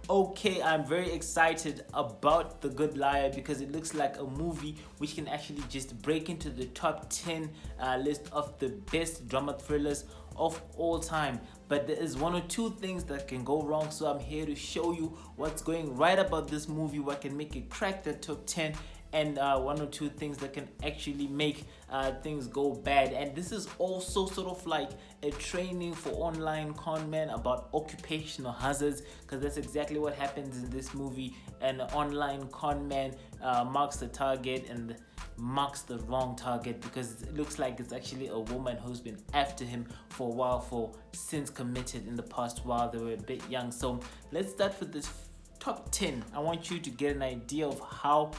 Okay, I'm very excited about The Good Liar because it looks like a movie which can actually just break into the top 10 list of the best drama thrillers of all time. But there is one or two things that can go wrong, so I'm here to show you what's going right about this movie, what can make it crack the top 10, and one or two things that can actually make things go bad. And this is also sort of like a training for online conmen about occupational hazards, because that's exactly what happens in this movie. An online conman marks the target and marks the wrong target, because it looks like it's actually a woman who's been after him for a while for sins committed in the past while they were a bit young. So let's start with this top 10. I want you to get an idea of how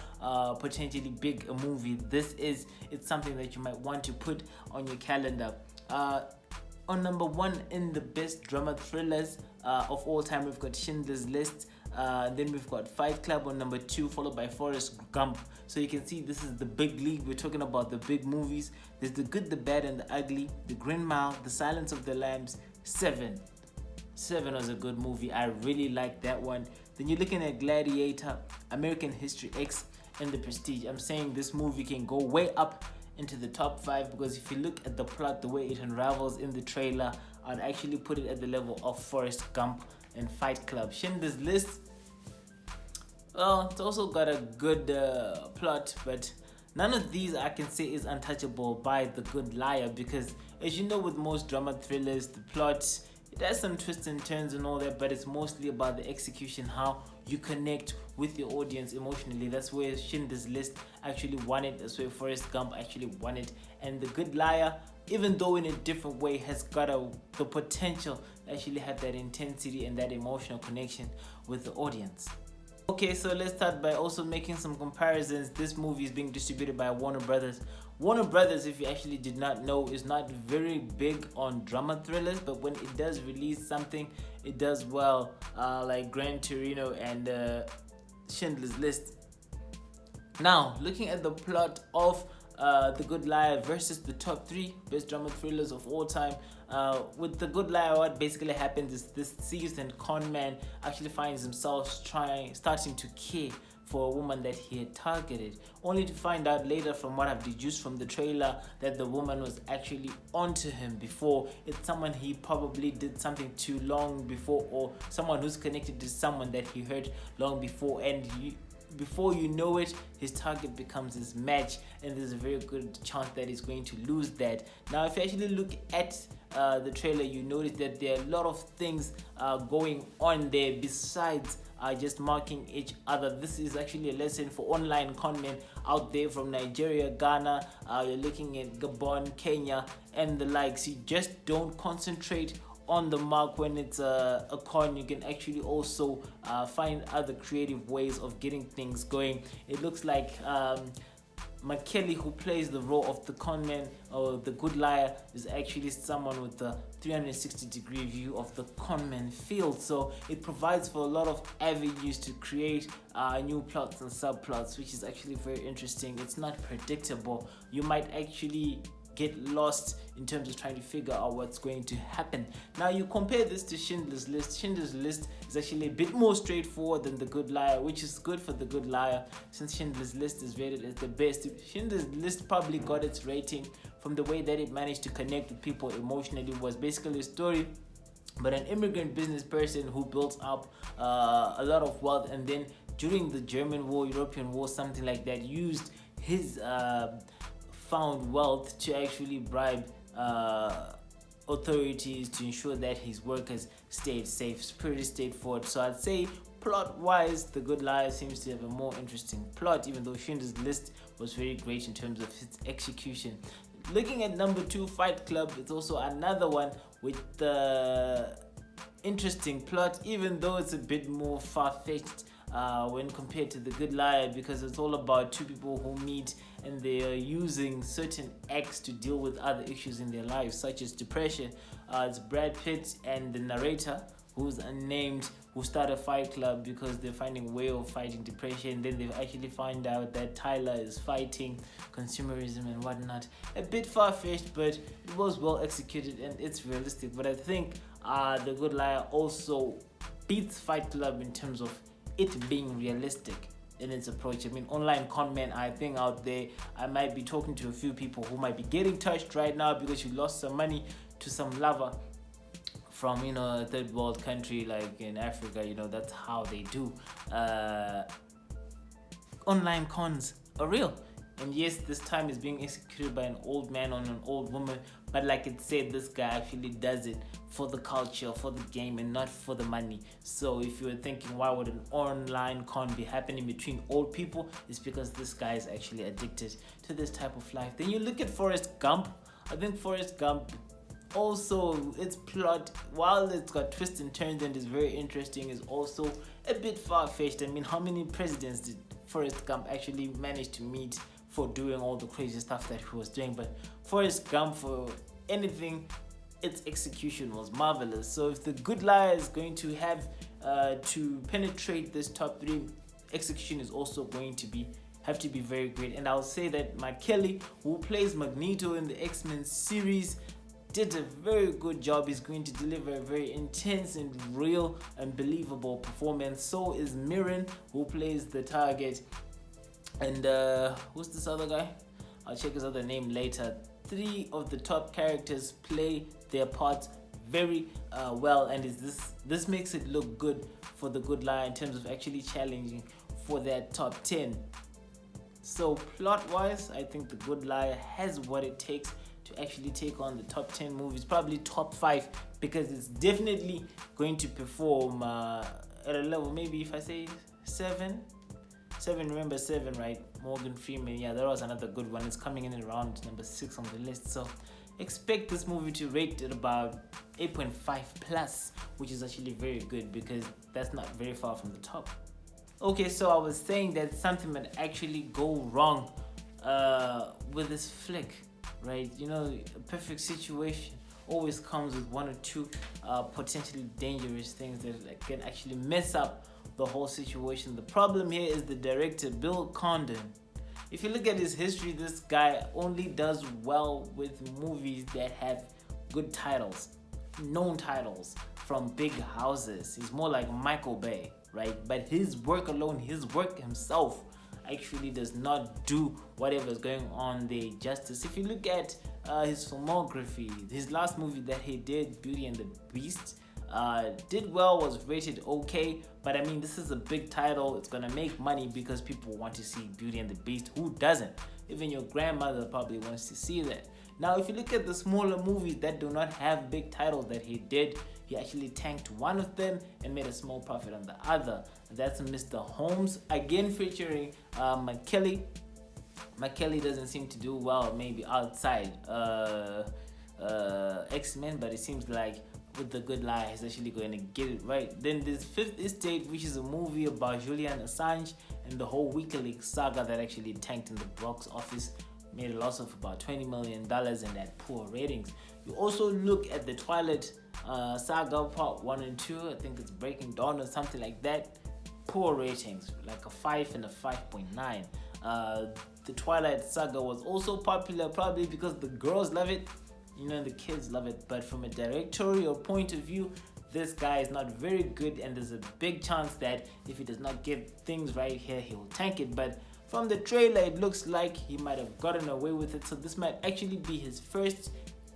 potentially big a movie this is. It's something that you might want to put on your calendar. On number one in the best drama thrillers of all time, we've got Schindler's List. Then we've got Fight Club on number 2, followed by Forrest Gump. So you can see this is the big league. We're talking about the big movies. There's The Good, the Bad, and the Ugly, The Green Mile, The Silence of the Lambs, Seven. Seven was a good movie. I really like that one. Then you're looking at Gladiator, American History X, and The Prestige. I'm saying this movie can go way up into the top 5, because if you look at the plot, the way it unravels in the trailer, I'd actually put it at the level of Forrest Gump and Fight Club. Schindler's List, well, it's also got a good plot, but none of these I can say is untouchable by The Good Liar, because as you know, with most drama thrillers, the plot, it has some twists and turns and all that, but it's mostly about the execution, how you connect with your audience emotionally. That's where Schindler's List actually won it. That's where Forrest Gump actually won it. And The Good Liar, even though in a different way, has got the potential to actually have that intensity and that emotional connection with the audience. Okay, so let's start by also making some comparisons. This movie is being distributed by Warner Brothers. Warner Brothers, if you actually did not know, is not very big on drama thrillers, but when it does release something, it does well, like Gran Torino and Schindler's List. Now, looking at the plot of The Good Liar versus the top 3 best drama thrillers of all time. With The Good Liar, what basically happens is this seasoned conman actually finds himself starting to care for a woman that he had targeted, only to find out later, from what I've deduced from the trailer, that the woman was actually onto him before. It's someone he probably did something to long before, or someone who's connected to someone that he hurt long before, and before you know it, his target becomes his match, and there's a very good chance that he's going to lose that. Now, if you actually look at the trailer, you notice that there are a lot of things going on there besides just marking each other. This is actually a lesson for online conmen out there from Nigeria, Ghana, you're looking at Gabon, Kenya, and the likes. You just don't concentrate on the mark when it's a con. You can actually also find other creative ways of getting things going. It looks like McKelly, who plays the role of the conman or the good liar, is actually someone with a 360-degree view of the conman field. So it provides for a lot of avenues to create new plots and subplots, which is actually very interesting. It's not predictable. You might actually get lost in terms of trying to figure out what's going to happen. Now, you compare this to Schindler's List. Schindler's List is actually a bit more straightforward than The Good Liar, which is good for The Good Liar, since Schindler's List is rated as the best. Schindler's List probably got its rating from the way that it managed to connect with people emotionally. It was basically a story but an immigrant business person who built up a lot of wealth, and then during the German War, European War, something like that, used his found wealth to actually bribe authorities to ensure that his workers stayed safe. It's pretty straightforward. So I'd say plot-wise, The Good Liar seems to have a more interesting plot, even though Schindler's List was very great in terms of its execution. Looking at number 2, Fight Club, it's also another one with the interesting plot, even though it's a bit more far-fetched when compared to The Good Liar, because it's all about two people who meet and they are using certain acts to deal with other issues in their lives, such as depression. It's Brad Pitt and the narrator, who's unnamed, who start a fight club because they're finding a way of fighting depression. Then they actually find out that Tyler is fighting consumerism and whatnot. A bit far-fetched, but it was well executed and it's realistic. But I think The Good Liar also beats Fight Club in terms of it being realistic in its approach. I mean, online Conmen, I think out there, I might be talking to a few people who might be getting touched right now because you lost some money to some lover from, you know, a third world country like in Africa. You know, that's how they do. Online cons are real. And yes, this time is being executed by an old man on an old woman. But like it said, this guy actually does it for the culture, for the game, and not for the money. So if you were thinking, why would an online con be happening between old people? It's because this guy is actually addicted to this type of life. Then you look at Forrest Gump. I think Forrest Gump also, its plot, while it's got twists and turns and is very interesting, is also a bit far-fetched. I mean, how many presidents did Forrest Gump actually manage to meet for doing all the crazy stuff that he was doing? But Forrest Gump, for anything, its execution was marvelous. So if The Good Liar is going to have to penetrate this top 3, execution is also going to have to be very great. And I'll say that Mike Kelly, who plays Magneto in the X-Men series, did a very good job. He's going to deliver a very intense and real and believable performance. So is Mirren, who plays the Target. And who's this other guy? I'll check his other name later. 3 of the top characters play their parts very well, and this makes it look good for The Good Liar in terms of actually challenging for that top 10. So plot wise, I think The Good Liar has what it takes to actually take on the top 10 movies, probably top 5, because it's definitely going to perform at a level, maybe if I say 7, remember 7, right? Morgan Freeman, yeah, that was another good one. It's coming in around number 6 on the list. So expect this movie to rate at about 8.5 plus, which is actually very good because that's not very far from the top. Okay, so I was saying that something might actually go wrong with this flick, right? You know, a perfect situation always comes with 1 or 2 potentially dangerous things that can actually mess up the whole situation. The problem here is the director, Bill Condon. If you look at his history, this guy only does well with movies that have good titles, known titles from big houses. He's more like Michael Bay, right? But his work alone, his work himself, actually does not do whatever is going on there justice. If you look at his filmography, his last movie that he did, Beauty and the Beast, did well, was rated okay, but I mean, this is a big title. It's gonna make money because people want to see Beauty and the Beast. Who doesn't? Even your grandmother probably wants to see that. Now if you look at the smaller movies that do not have big titles that he did, he actually tanked one of them and made a small profit on the other. That's Mr. Holmes, again featuring McKelly. McKelly doesn't seem to do well maybe outside X-Men, but it seems like with The Good Liar, he's actually going to get it right. Then there's Fifth Estate, which is a movie about Julian Assange and the whole WikiLeaks saga that actually tanked in the box office, made a loss of about $20 million and had poor ratings. You also look at the Twilight Saga Part 1 and 2, I think it's Breaking Dawn or something like that. Poor ratings, like a 5 and a 5.9. The Twilight Saga was also popular probably because the girls love it, you know, the kids love it, but from a directorial point of view, this guy is not very good, and there's a big chance that if he does not get things right here, he will tank it. But from the trailer, it looks like he might have gotten away with it, so this might actually be his first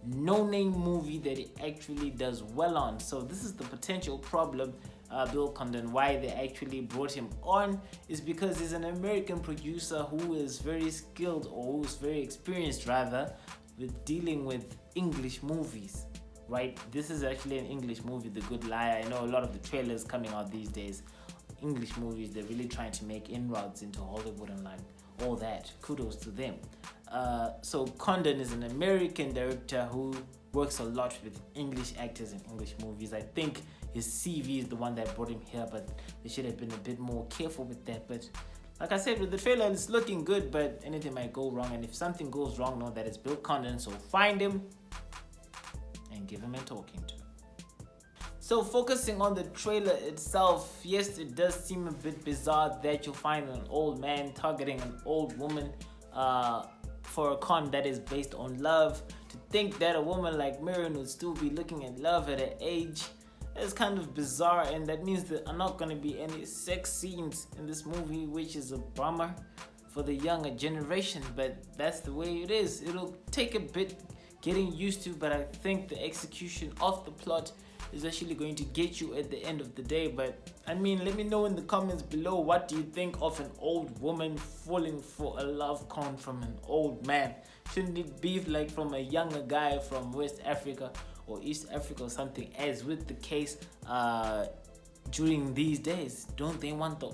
no-name movie that he actually does well on. So this is the potential problem. Bill Condon, why they actually brought him on is because he's an American producer who is very skilled, or who's very experienced rather, with dealing with English movies, right? This is actually an English movie, The Good Liar. I know a lot of the trailers coming out these days, English movies, they're really trying to make inroads into Hollywood and like all that. Kudos to them. So Condon is an American director who works a lot with English actors in English movies. I think his CV is the one that brought him here, but they should have been a bit more careful with that. But like I said, with the trailer, it's looking good, but anything might go wrong. And if something goes wrong, know that it's Bill Condon. So find him and give him a talking to. So focusing on the trailer itself, yes, it does seem a bit bizarre that you'll find an old man targeting an old woman for a con that is based on love. To think that a woman like Mirren would still be looking at love at her age, That's kind of bizarre, and that means there are not going to be any sex scenes in this movie, which is a bummer for the younger generation, but that's the way it is. It'll take a bit getting used to, but I think the execution of the plot is actually going to get you at the end of the day. But I mean, let me know in the comments below, what do you think of an old woman falling for a love con from an old man? Shouldn't it be like from a younger guy from West Africa or East Africa or something, as with the case during these days? Don't they want the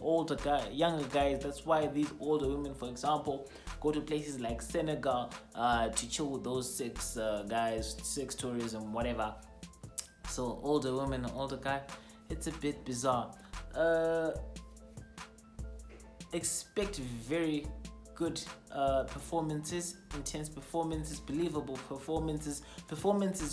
younger guys? That's why these older women, for example, go to places like Senegal to chill with those six guys, sex tourism, whatever. So older women and older guy, it's a bit bizarre. Expect very good performances, intense performances, believable performances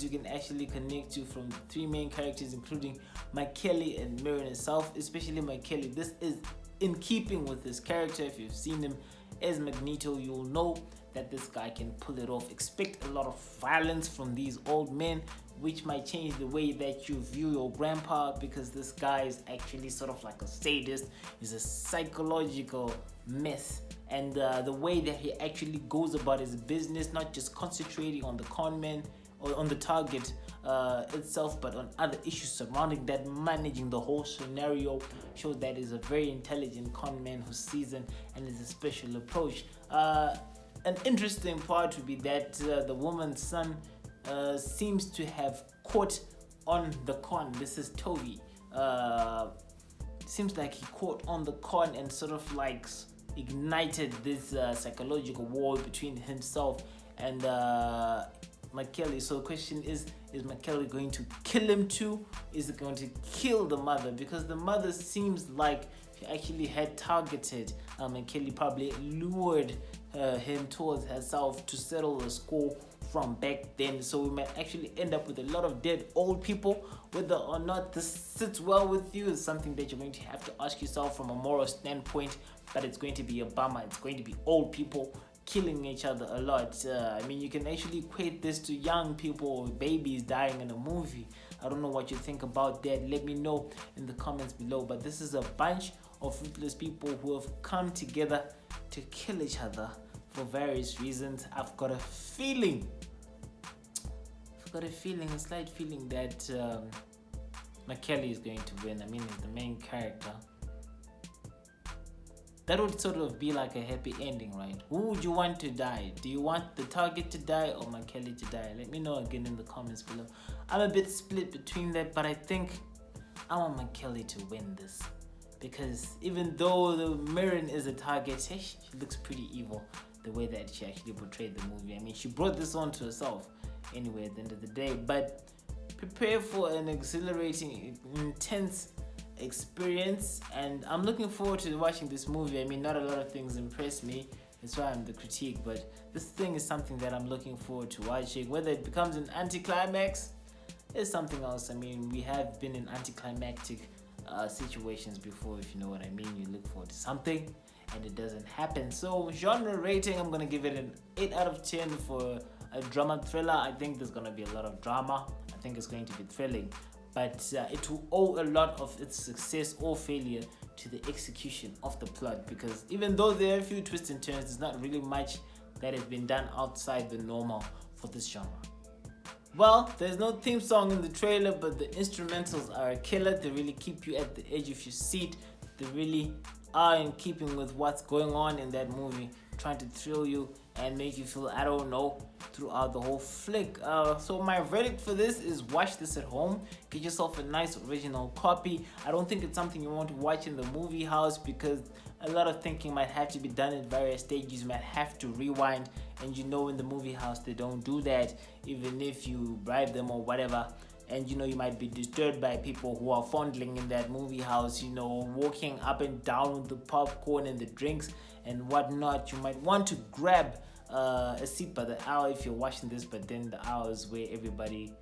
you can actually connect to from the three main characters, including Michaeli and Mirren herself, especially Michaeli. This is in keeping with his character. If you've seen him as Magneto, you'll know that this guy can pull it off. Expect a lot of violence from these old men, which might change the way that you view your grandpa, because this guy is actually sort of like a sadist. He's a psychological mess, and the way that he actually goes about his business, not just concentrating on the conman or on the target itself, but on other issues surrounding that, managing the whole scenario, shows that he's a very intelligent conman who's seasoned and is a special approach. An interesting part would be that the woman's son seems to have caught on the con. This is Toby. Seems like he caught on the con and sort of like ignited this psychological war between himself and Michaeli. So the question is Michaeli going to kill him too? Is it going to kill the mother? Because the mother seems like she actually had targeted Michaeli, probably lured him towards herself to settle the score from back then. So we might actually end up with a lot of dead old people. Whether or not this sits well with you is something that you're going to have to ask yourself from a moral standpoint, but it's going to be a bummer. It's going to be old people killing each other a lot. I mean, you can actually equate this to young people or babies dying in a movie. I don't know what you think about that. Let me know in the comments below. But this is a bunch of ruthless people who have come together to kill each other for various reasons. I've got a slight feeling that Michaeli is going to win. I mean, he's the main character. That would sort of be like a happy ending, right? Who would you want to die? Do you want the target to die or Michaeli to die? Let me know again in the comments below. I'm a bit split between that, but I think I want Michaeli to win this, because even though the Mirren is a target, she looks pretty evil the way that she actually portrayed the movie. I mean, she brought this on to herself anyway at the end of the day. But prepare for an exhilarating, intense experience, and I'm looking forward to watching this movie. I mean, not a lot of things impress me, that's why I'm the critique, but this thing is something that I'm looking forward to watching. Whether it becomes an anticlimax is something else. I mean, we have been in anticlimactic situations before, if you know what I mean. You look forward to something and it doesn't happen. So genre rating, I'm gonna give it an 8 out of 10 for a drama thriller. I think there's gonna be a lot of drama. I think it's going to be thrilling, but it will owe a lot of its success or failure to the execution of the plot, because even though there are a few twists and turns, there's not really much that has been done outside the normal for this genre. Well, there's no theme song in the trailer, but the instrumentals are a killer. They really keep you at the edge of your seat. They really are in keeping with what's going on in that movie, trying to thrill you and make you feel, I don't know, throughout the whole flick. So my verdict for this is watch this at home. Get yourself a nice original copy. I don't think it's something you want to watch in the movie house, because a lot of thinking might have to be done at various stages. You might have to rewind, and you know in the movie house they don't do that, even if you bribe them or whatever. And you know, you might be disturbed by people who are fondling in that movie house, you know, walking up and down with the popcorn and the drinks and whatnot. You might want to grab a seat by the aisle if you're watching this, but then the aisle is where everybody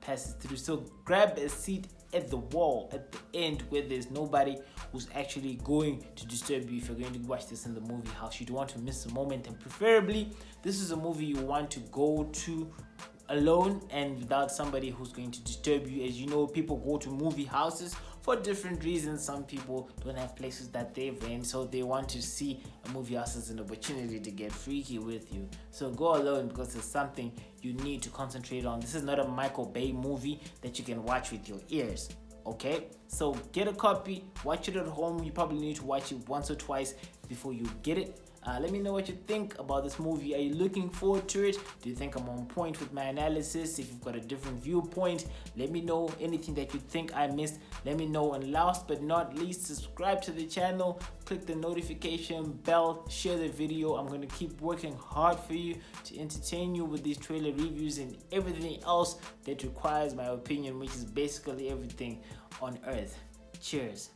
passes through. So grab a seat at the wall at the end where there's nobody who's actually going to disturb you if you're going to watch this in the movie house. You don't want to miss a moment, and preferably this is a movie you want to go to alone and without somebody who's going to disturb you. As you know, people go to movie houses for different reasons. Some people don't have places that they've in, so they want to see a movie house as an opportunity to get freaky with you. So go alone, because it's something you need to concentrate on. This is not a Michael Bay movie that you can watch with your ears. Okay, so get a copy, watch it at home. You probably need to watch it once or twice before you get it. Let me know what you think about this movie. Are you looking forward to it? Do you think I'm on point with my analysis? If you've got a different viewpoint, let me know. Anything that you think I missed, let me know. And last but not least, subscribe to the channel, click the notification bell, share the video. I'm going to keep working hard for you to entertain you with these trailer reviews and everything else that requires my opinion, which is basically everything on earth. Cheers.